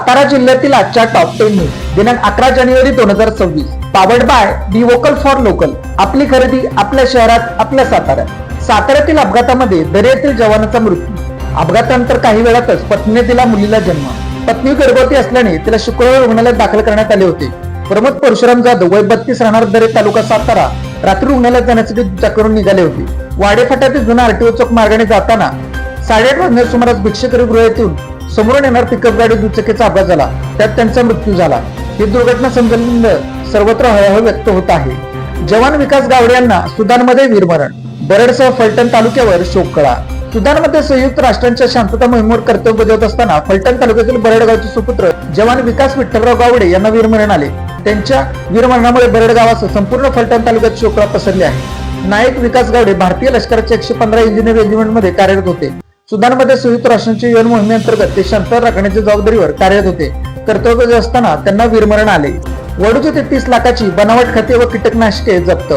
सातारा जिल्ह्यातील आजच्या top 10 news दिनांक 11 जानेवारी 2026 powered by be vocal for local. आपली खरेदी आपल्या शहरात, आपल्या साताऱ्यात. साताऱ्यातील अपघातामध्ये दर्यातील जवानाचा मृत्यू. अपघातानंतर काही वेळातच पत्नीने दिला मुलीला जन्म. पत्नी गर्भवती असल्याने तिला शुक्रवारी रुग्णालयात दाखल करण्यात आले होते. प्रमोद परशुराम जाधव वय 32 राहणार दरे तालुका सातारा रात्री रुग्णालयात जाण्यासाठी दुचाकीवरून निघाले होते. वाडेफाट्यातील जुना आरटीओ चौक मार्गाने जाताना 8:30 वाजण्याच्या सुमारास भिक्षेकरी गृहातून समोरून येणार पिकअप गाडी दुचाकीचा अपघात झाला. त्यात त्यांचा मृत्यू झाला. ही दुर्घटना समजल्यानंतर सर्वत्र हळहळ व्यक्त होत आहे. जवान विकास गावडे यांना सुदानमध्ये वीरमरण. बरडसह फलटण तालुक्यावर शोककळा. सुदानमध्ये संयुक्त राष्ट्रांच्या शांतता मोहिमेवर कर्तव्य बजावत असताना फलटण तालुक्यातील बरडगावचे सुपुत्र जवान विकास विठ्ठलराव गावडे यांना वीरमरण आले. त्यांच्या वीरमरणामुळे बरडगावासह संपूर्ण फलटण तालुक्यात शोककळा पसरली आहे. नायक विकास गावडे भारतीय लष्कराच्या 115 इंजिनियर रेजिमेंटमध्ये कार्यरत होते. सुदानमध्ये संयुक्त राष्ट्रांच्या UN मोहिमेअंतर्गत ते शांतता राखण्याच्या जबाबदारीवर कार्यरत होते. कर्तव्य बजावत असताना त्यांना वीरमरण आले. वडूचे 33 लाखाची बनावट खते व कीटकनाशके जप्त.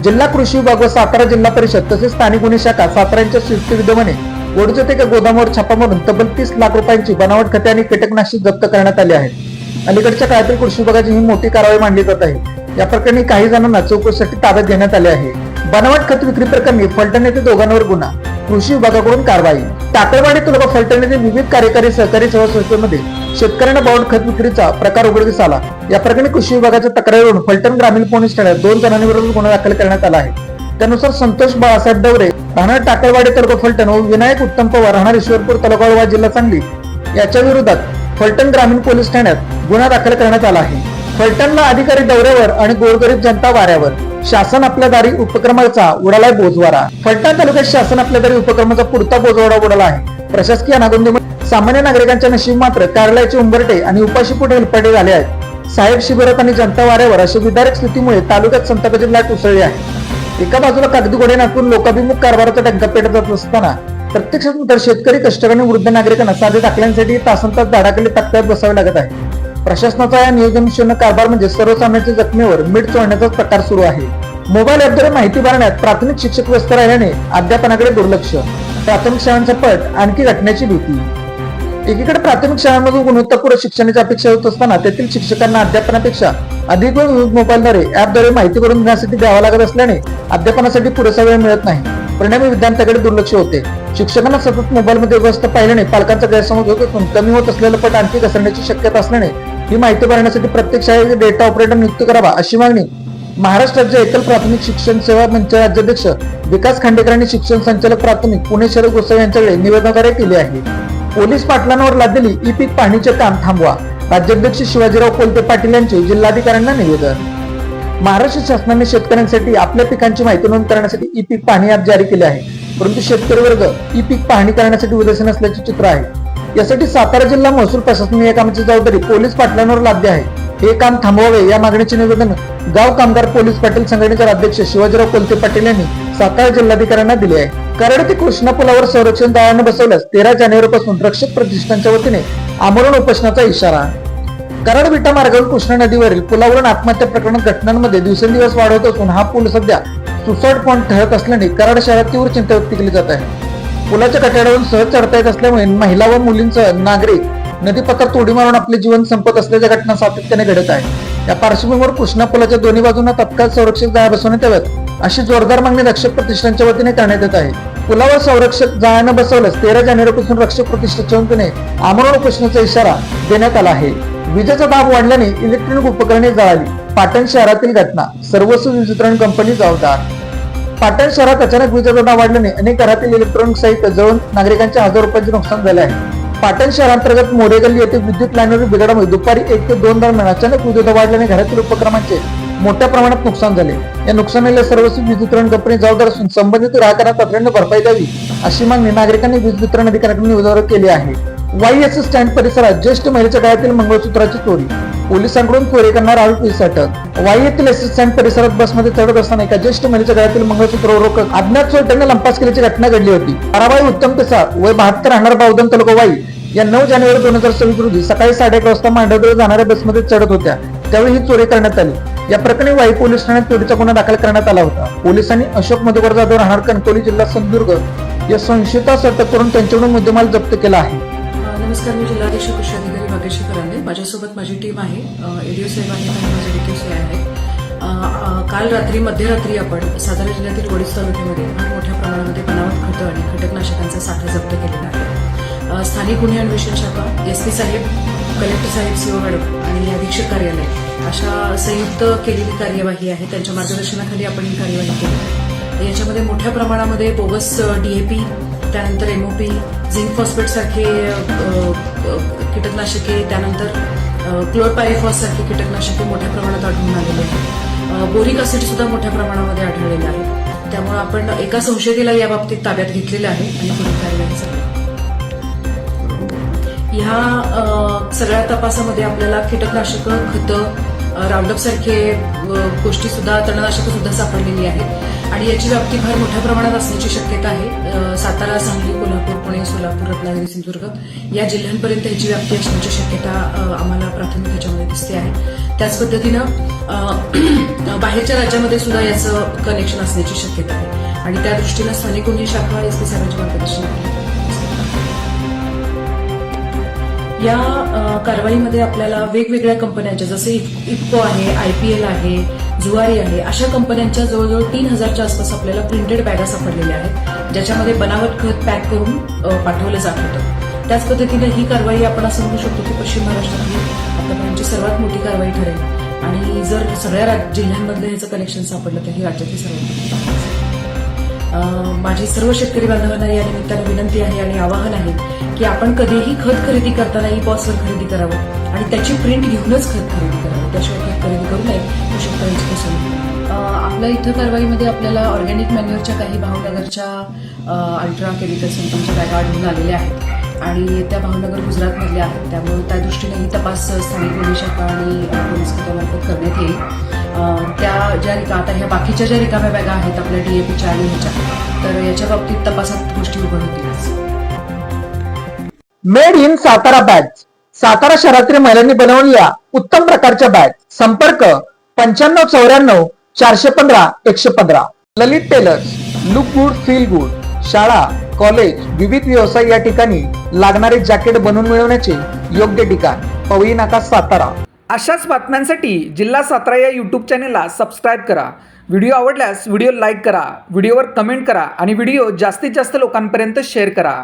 जिल्हा कृषी विभाग व सातारा जिल्हा परिषद तसेच स्थानिक गुन्हे शाखा सातारा यांच्या संयुक्त विद्यमाने वडूच्या एका गोदामावर छापा मारून तब्बल 30 लाख रुपयांची बनावट खते आणि कीटकनाशके जप्त करण्यात आली आहेत. अलीकडच्या काळातील कृषी विभागाची ही मोठी कारवाई मानली जात आहे. या प्रकरणी काही जणांना चौकशीसाठी ताब्यात घेण्यात आले आहे. बनावट खत विक्री प्रकरणी फलटण येथे दोघांवर गुन्हा. कृषी विभागाकडून कारवाई. टाकळवाडी तालुका फलटण येथे विविध कार्यकारी सहकारी सेवा संस्थेमध्ये शेतकऱ्यांना बनावट खत विक्रीचा प्रकार उघडकीस आला. या प्रकरणी कृषी विभागाच्या तक्रारीवरून फलटण ग्रामीण पोलीस ठाण्यात 2 जणांविरोधात गुन्हा दाखल करण्यात आला आहे. त्यानुसार संतोष बाळासाहेब डवरे राहणार टाकळवाडी तालुका फलटण व विनायक उत्तम पवार राहणार ईश्वरपूर तालुका वाळवा जिल्हा सांगली याच्या विरोधात फलटण ग्रामीण पोलीस ठाण्यात गुन्हा दाखल करण्यात आला आहे. फलटणला अधिकारी दौऱ्यावर आणि गोरगरीब जनता वाऱ्यावर. शासन आपल्या दारी उपक्रमाचा उडालाय बोजवारा. फलटण तालुक्यात शासन आपल्या दारी उपक्रमाचा पुरता बोजवारा उडाला आहे. प्रशासकीय अनागोंदीमुळे सामान्य नागरिकांच्या नशीब मात्र कार्यालयाचे उंबरटे आणि उपाशीपोटी हेलपाटे झाले आहेत. साहेब शिबिरात आणि जनता वाऱ्यावर अशा विदारक स्थितीमुळे तालुक्यात संतापाची लाट उसळली आहे. एका बाजूला कागदी घोडे नाचून लोकाभिमुख कारभाराचा डंका पेटत जात असताना प्रत्यक्षात शेतकरी, कष्टकरी आणि वृद्ध नागरिकांना साधे दाखल्यांसाठी तासंतास झाडाखाली तक्त्यात बसावे लागत आहे. प्रशासनाचा या नियोजनशून्य कारभार म्हणजे सर्वसामान्यांच्या जखमेवर मीठ चोळण्याचाच प्रकार सुरू आहे. मोबाईल ऍपद्वारे माहिती भरण्यात प्राथमिक शिक्षक व्यस्त राहिल्याने अध्यापनाकडे दुर्लक्ष. प्राथमिक शाळांचा पट आणखी घटण्याची भीती. एकीकडे प्राथमिक शाळांमधून गुणवत्तापूर्ण शिक्षणाची अपेक्षा होत असताना तेथील शिक्षकांना अध्यापनापेक्षा अधिक वेळ मोबाईलद्वारे ऍपद्वारे माहिती भरून घेण्यासाठी द्यावा लागत असल्याने अध्यापनासाठी पुरेसा वेळ मिळत नाही. परिणामी विद्यार्थ्यांकडे दुर्लक्ष होते. शिक्षकांना सतत मोबाईलमध्ये व्यस्त पाहिल्याने पालकांचा गैरसमज होत असून कमी होत असलेलं पट आणखी घसरण्याची शक्यता असल्याने ही माहिती भरण्यासाठी प्रत्येक शाळेत डेटा ऑपरेटर नियुक्त करावा अशी मागणी महाराष्ट्र राज्य एकल प्राथमिक शिक्षण सेवा मंचाचे राज्याध्यक्ष विकास खांडेकर आणि शिक्षण संचालक प्राथमिक पुणे शरद गोसावी यांच्याकडे निवेदनाद्वारे केली आहे. पोलीस पाटलांवर लादलेली ई पीक पाहणीचे काम थांबवा. राज्याध्यक्ष शिवाजीराव कोलते पाटील यांचे जिल्हाधिकाऱ्यांना निवेदन. महाराष्ट्र शासनाने शेतकऱ्यांसाठी आपल्या पिकांची माहिती नोंद करण्यासाठी ई पीक पाहणी ऍप जारी केले आहे. परंतु शेतकरी वर्ग ई पीक पाहणी करण्यासाठी उदासीन असल्याचे चित्र आहे. यासाठी सातारा जिल्हा महसूल प्रशासनाने या कामाची जबाबदारी पोलीस पाटलांवर लादली आहे. हे काम थांबवावे या मागणीचे निवेदन गाव कामगार पोलीस पाटील संघटनेचे अध्यक्ष शिवाजीराव कोलते पाटील यांनी सातारा जिल्हाधिकाऱ्यांना दिले आहे. कराड ते कृष्णा पुलावर संरक्षण जाळ्याने बसवल्यास 13 जानेवारीपासून रक्षक प्रतिष्ठानच्या वतीने आमरण उपोषणाचा इशारा. कराड विटा मार्गावर कृष्णा नदीवरील पुलावरून आत्महत्या प्रकरणात घटनांमध्ये दिवसेंदिवस वाढ होत असून हा पूल सध्या सुसाईड पॉइंट ठरत असल्याने कराड शहरात तीव्र चिंता व्यक्त केली जात आहे. पुलाच्या कठड्यावरून सहज चढता येत असल्यामुळे महिला व मुलींसह नागरिक नदीपात्रात उडी मारून आपले जीवन संपत असल्याच्या घटना सातत्याने घडत आहे. या पार्श्वभूमीवर कृष्णा पुलाच्या दोन्ही बाजूंना तत्काळ संरक्षक जाळ्या बसवण्यात याव्यात अशी जोरदार मागणी रक्षक प्रतिष्ठानच्या वतीने करण्यात येत आहे. पुलावर संरक्षक जाळ्यानं बसवल्यास 13 जानेवारीपासून रक्षक प्रतिष्ठानच्या वतीने आमरण उपोषणाचा इशारा देण्यात आला आहे. विजेचा दाब वाढल्याने इलेक्ट्रॉनिक उपकरणे जळाली. पाटण शहरातील घटना. सर्वस्व वीज वितरण कंपनी जबाबदार. पाटण शहरात अचानक विजेचा दाब वाढल्याने अनेक घरातील इलेक्ट्रॉनिक साहित्य जळून नागरिकांच्या हजारो रुपयांचे नुकसान झाले आहे. पाटण शहरांतर्गत मोरे गल्ली येथे विद्युत लाईनवरील बिघाडामुळे दुपारी 1 ते 2 दरम्यान अचानक विजेचा वाढल्याने घरातील उपक्रमांचे मोठ्या प्रमाणात नुकसान झाले. या नुकसानीला सर्वस्व वीज वितरण कंपनी जबाबदार असून संबंधित ग्राहकांना तातडीने भरपाई द्यावी अशी मागणी नागरिकांनी वीज वितरण अधिकाऱ्यांकडे निवेदनाद्वारे केली आहे. YS स्टँड परिसरात ज्येष्ठ महिलेच्या गळ्यातील मंगळसूत्राची चोरी. पोलिसांकडून चोरी करणार आरोपीस अटक. वाई येथील एस स्टँड परिसरात बसमध्ये चढत असताना एका ज्येष्ठ महिलेच्या गळ्यातील मंगळसूत्र रोखक अज्ञात चोरट्याने लंपास केल्याची घटना घडली होती. ताराबाई उत्तम पेसाळ वय 72 राहणार बावधन तालुका वाई या 9 जानेवारी 2026 रोजी सकाळी 1:30 वाजता मांडवदेवी जाणाऱ्या बसमध्ये चढत होत्या. त्यावेळी ही चोरी करण्यात आली. या प्रकरणी वाई पोलीस ठाण्यात चोरीचा गुन्हा दाखल करण्यात आला होता. पोलिसांनी अशोक मधुकर जाधव राहणार कणकवली जिल्हा सिंधुदुर्ग या संशयितास अटक करून त्यांच्याकडून मुद्देमाल जप्त केला आहे. नमस्कार, मी जिल्हाधीश कृषी अधिकारी भाग्यश्री करांडे. माझ्यासोबत माझी टीम आहे. एडीओ साहेब आहेत आणि माझे डीटीओ साहेब आहेत. काल रात्री मध्यरात्री आपण सातारा जिल्ह्यातील वडीस तालुक्यामध्ये फार मोठ्या प्रमाणामध्ये बनावट खतं आणि कीटकनाशकांचा साठा जप्त केलेला आहे. स्थानिक गुन्हे अन्वेषण शाखा, एसपी साहेब, कलेक्टर साहेब, सीओ मॅडम आणि अधीक्षक कार्यालय अशा संयुक्त केलेली कार्यवाही आहे. त्यांच्या मार्गदर्शनाखाली आपण ही कार्यवाही केली. याच्यामध्ये मोठ्या प्रमाणामध्ये बोगस डीएपी, त्यानंतर एमओपी, झिंक फॉस्फेट सारखे कीटकनाशके, त्यानंतर क्लोरपायरिफॉस सारखे कीटकनाशके मोठ्या प्रमाणात आढळून आलेले आहेत. बोरिक ऍसिड सुद्धा मोठ्या प्रमाणामध्ये आढळलेलं आहे. त्यामुळे आपण एका संशयिताला या बाबतीत ताब्यात घेतलेलं आहे आणि पुढील कार्यवाही चालू आहे. ह्या सगळ्या तपासामध्ये आपल्याला कीटकनाशकं, खतं, राऊंडअप सारखे गोष्टी सुद्धा, तणनाशकं सुद्धा सापडलेली आहेत आणि याची व्याप्ती फार मोठ्या प्रमाणात असण्याची शक्यता आहे. सातारा, सांगली, कोल्हापूर, पुणे, सोलापूर, रत्नागिरी, सिंधुदुर्ग या जिल्ह्यांपर्यंत याची व्याप्ती असण्याची शक्यता आम्हाला प्राथमिक ह्याच्यामध्ये दिसते आहे. त्याच पद्धतीनं बाहेरच्या राज्यामध्ये सुद्धा याचं कनेक्शन असण्याची शक्यता आहे आणि त्या दृष्टीनं स्थानिक गुन्हे शाखा, एसपी साहेबांच्या मार्गदर्शनाखाली या कारवाईमध्ये आपल्याला वेगवेगळ्या कंपन्यांच्या, जसे इफको आहे, आयपीएल आहे, जुवारी आहे, अशा कंपन्यांच्या जवळजवळ 3000च्या आसपास आपल्याला प्रिंटेड बॅगा सापडलेल्या आहेत, ज्याच्यामध्ये बनावट खत पॅक करून पाठवलं जात होतं. त्याच पद्धतीनं ही कारवाई आपण असं म्हणू शकतो की पश्चिम महाराष्ट्रातली आतापर्यंतची सर्वात मोठी कारवाई ठरेल आणि जर सगळ्या जिल्ह्यांमधलं ह्याचं कनेक्शन सापडलं तर ही राज्यातली सर्वात मोठी कारवाई असेल. माझी सर्व शेतकरी बांधवांना या निमित्तानं विनंती आहे आणि आवाहन आहे की आपण कधीही खत खरेदी करताना ई पॉसवर खरेदी करावं आणि त्याची प्रिंट घेऊनच खत खरेदी करावं. त्याशिवाय खत खरेदी करू नये, तो शेतकऱ्यांची फसवणूक. आपल्या इथं कारवाईमध्ये आपल्याला ऑर्गॅनिक मॅन्युअरच्या काही भावनगरच्या अल्ट्रा केमिकल कंपनीच्या बॅगा आढळून आलेल्या आहेत आणि त्या भावनगर गुजरातमधल्या आहेत. त्यामुळे त्या दृष्टीने ही तपास स्थानिक गुन्हे शाखा आणि पोलीस खात्यामार्फत करण्यात येईल. त्या ज्या आता ह्या बाकीच्या ज्या रिकाम्या बॅगा आहेत आपल्या डीएपीच्या आणि ह्याच्या, तर याच्या बाबतीत तपासात गोष्टी उघड होतीलच. Made in Satara bags. Satara शहरातील महिलांनी बनवलेल्या उत्तम प्रकारच्या बॅग. संपर्क 9594 415 115. Lalit Tailors. Look good, feel good. शाळा, कॉलेज, विविध व्यवसाय या ठिकाणी लागणारे जॅकेट बनवून मिळवण्याचे योग्य ठिकाण. पवई नाका, सातारा. अशाच बातम्यांसाठी जिल्हा सातारा या यूट्यूब चॅनेलला सबस्क्राईब करा. व्हिडिओ आवडल्यास व्हिडिओ लाईक करा, व्हिडिओवर कमेंट करा आणि व्हिडिओ जास्तीत जास्त लोकांपर्यंत शेअर करा.